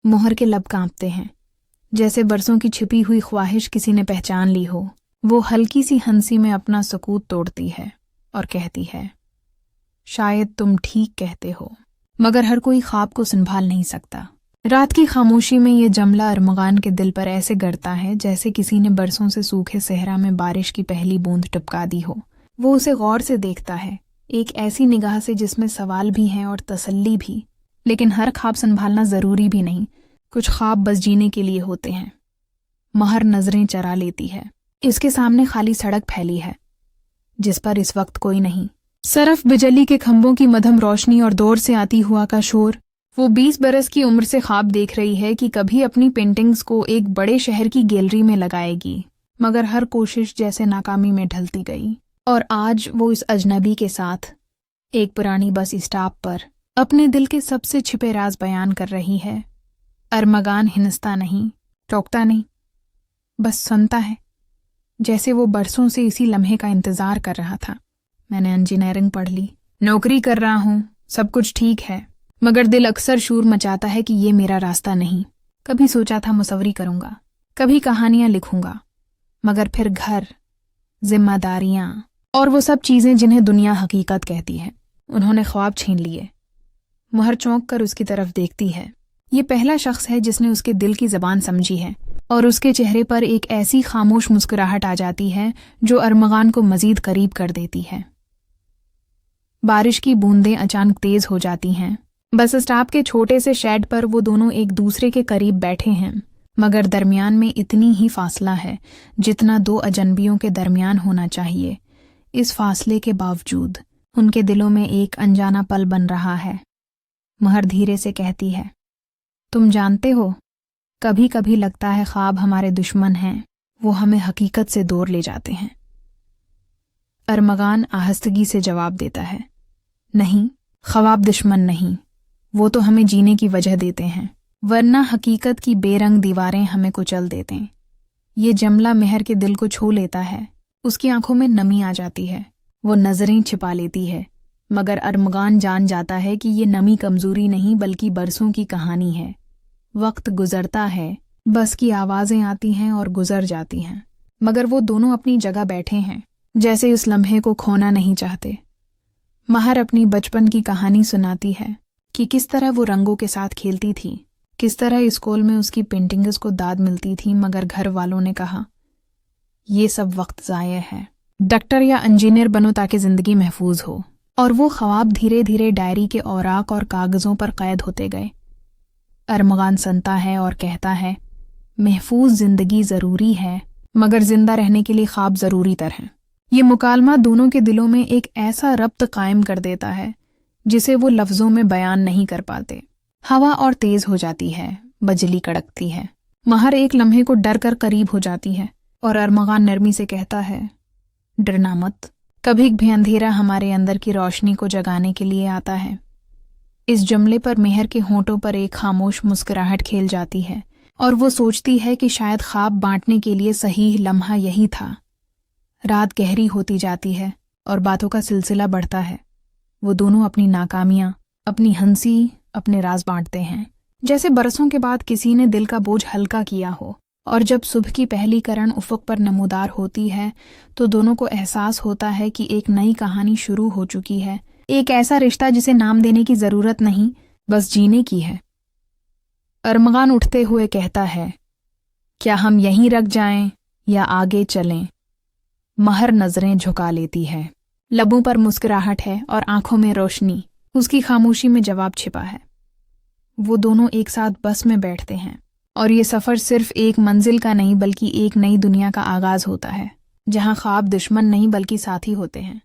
مہر کے لب کانپتے ہیں، جیسے برسوں کی چھپی ہوئی خواہش کسی نے پہچان لی ہو۔ وہ ہلکی سی ہنسی میں اپنا سکوت توڑتی ہے اور کہتی ہے، شاید تم ٹھیک کہتے ہو، مگر ہر کوئی خواب کو سنبھال نہیں سکتا۔ رات کی خاموشی میں یہ جملہ ارمغان کے دل پر ایسے گرتا ہے جیسے کسی نے برسوں سے سوکھے صحرا میں بارش کی پہلی بوند ٹپکا دی ہو۔ وہ اسے غور سے دیکھتا ہے، ایک ایسی نگاہ سے جس میں سوال بھی ہیں اور تسلی بھی، لیکن ہر خواب سنبھالنا ضروری بھی نہیں، کچھ خواب بس جینے کے لیے ہوتے ہیں۔ مہر نظریں چرا لیتی ہے۔ اس کے سامنے خالی سڑک پھیلی ہے جس پر اس وقت کوئی نہیں، صرف بجلی کے کھمبوں کی مدھم روشنی اور دور سے آتی ہوا کا شور۔ وہ 20 برس کی عمر سے خواب دیکھ رہی ہے کہ کبھی اپنی پینٹنگز کو ایک بڑے شہر کی گیلری میں لگائے گی، مگر ہر کوشش جیسے ناکامی میں ڈھلتی گئی۔ اور آج وہ اس اجنبی کے ساتھ ایک پرانی بس اسٹاپ پر اپنے دل کے سب سے چھپے راز بیان کر رہی ہے۔ ارمغان ہنستا نہیں، ٹوکتا نہیں، بس سنتا ہے، جیسے وہ برسوں سے اسی لمحے کا انتظار کر رہا تھا۔ میں نے انجینئرنگ پڑھ لی، نوکری کر رہا ہوں، سب کچھ ٹھیک ہے، مگر دل اکثر شور مچاتا ہے کہ یہ میرا راستہ نہیں۔ کبھی سوچا تھا مصوری کروں گا، کبھی کہانیاں لکھوں گا، مگر پھر گھر، ذمہ داریاں اور وہ سب چیزیں جنہیں دنیا حقیقت کہتی ہے، انہوں نے خواب چھین لیے۔ مہر چونک کر اس کی طرف دیکھتی ہے۔ یہ پہلا شخص ہے جس نے اس کے دل کی زبان سمجھی ہے، اور اس کے چہرے پر ایک ایسی خاموش مسکراہٹ آ جاتی ہے جو ارمغان کو مزید قریب کر دیتی ہے۔ بارش کی بوندیں اچانک تیز ہو جاتی ہیں۔ بس اسٹاپ کے چھوٹے سے شیڈ پر وہ دونوں ایک دوسرے کے قریب بیٹھے ہیں، مگر درمیان میں اتنی ہی فاصلہ ہے جتنا دو اجنبیوں کے درمیان ہونا چاہیے۔ اس فاصلے کے باوجود ان کے دلوں میں ایک انجانا پل بن رہا ہے۔ مہر دھیرے سے کہتی ہے، تم جانتے ہو، کبھی کبھی لگتا ہے خواب ہمارے دشمن ہیں، وہ ہمیں حقیقت سے دور لے جاتے ہیں۔ ارمغان آہستگی سے جواب دیتا ہے، نہیں، خواب دشمن نہیں، وہ تو ہمیں جینے کی وجہ دیتے ہیں، ورنہ حقیقت کی بے رنگ دیواریں ہمیں کچل دیتے ہیں۔ یہ جملہ مہر کے دل کو چھو لیتا ہے، اس کی آنکھوں میں نمی آ جاتی ہے، وہ نظریں چھپا لیتی ہے، مگر ارمغان جان جاتا ہے کہ یہ نمی کمزوری نہیں بلکہ برسوں کی کہانی ہے۔ وقت گزرتا ہے، بس کی آوازیں آتی ہیں اور گزر جاتی ہیں، مگر وہ دونوں اپنی جگہ بیٹھے ہیں، جیسے اس لمحے کو کھونا نہیں چاہتے۔ مہر اپنی بچپن کی کہانی سناتی ہے کہ کس طرح وہ رنگوں کے ساتھ کھیلتی تھی، کس طرح اسکول میں اس کی پینٹنگز کو داد ملتی تھی، مگر گھر والوں نے کہا، یہ سب وقت ضائع ہے، ڈاکٹر یا انجینئر بنو تاکہ زندگی محفوظ ہو۔ اور وہ خواب دھیرے دھیرے ڈائری کے اوراق اور کاغذوں پر قید ہوتے گئے۔ ارمغان سنتا ہے اور کہتا ہے، محفوظ زندگی ضروری ہے، مگر زندہ رہنے کے لیے خواب ضروری تر ہیں۔ یہ مکالمہ دونوں کے دلوں میں ایک ایسا ربط قائم کر دیتا ہے جسے وہ لفظوں میں بیان نہیں کر پاتے۔ ہوا اور تیز ہو جاتی ہے، بجلی کڑکتی ہے۔ مہر ایک لمحے کو ڈر کر قریب ہو جاتی ہے اور ارمغان نرمی سے کہتا ہے، ڈرنا مت، کبھی بھی اندھیرا ہمارے اندر کی روشنی کو جگانے کے لیے آتا ہے۔ اس جملے پر مہر کے ہونٹوں پر ایک خاموش مسکراہٹ کھیل جاتی ہے، اور وہ سوچتی ہے کہ شاید خواب بانٹنے کے لیے صحیح لمحہ یہی تھا۔ رات گہری ہوتی جاتی ہے اور باتوں کا سلسلہ بڑھتا ہے۔ وہ دونوں اپنی ناکامیاں، اپنی ہنسی، اپنے راز بانٹتے ہیں، جیسے برسوں کے بعد کسی نے دل کا بوجھ ہلکا کیا ہو۔ اور جب صبح کی پہلی کرن افق پر نمودار ہوتی ہے تو دونوں کو احساس ہوتا ہے کہ ایک نئی کہانی شروع ہو چکی ہے، ایک ایسا رشتہ جسے نام دینے کی ضرورت نہیں، بس جینے کی ہے۔ ارمغان اٹھتے ہوئے کہتا ہے، کیا ہم یہیں رک جائیں یا آگے چلیں؟ مہر نظریں جھکا لیتی ہے، لبوں پر مسکراہٹ ہے اور آنکھوں میں روشنی۔ اس کی خاموشی میں جواب چھپا ہے۔ وہ دونوں ایک ساتھ بس میں بیٹھتے ہیں، اور یہ سفر صرف ایک منزل کا نہیں بلکہ ایک نئی دنیا کا آغاز ہوتا ہے، جہاں خواب دشمن نہیں بلکہ ساتھی ہوتے ہیں۔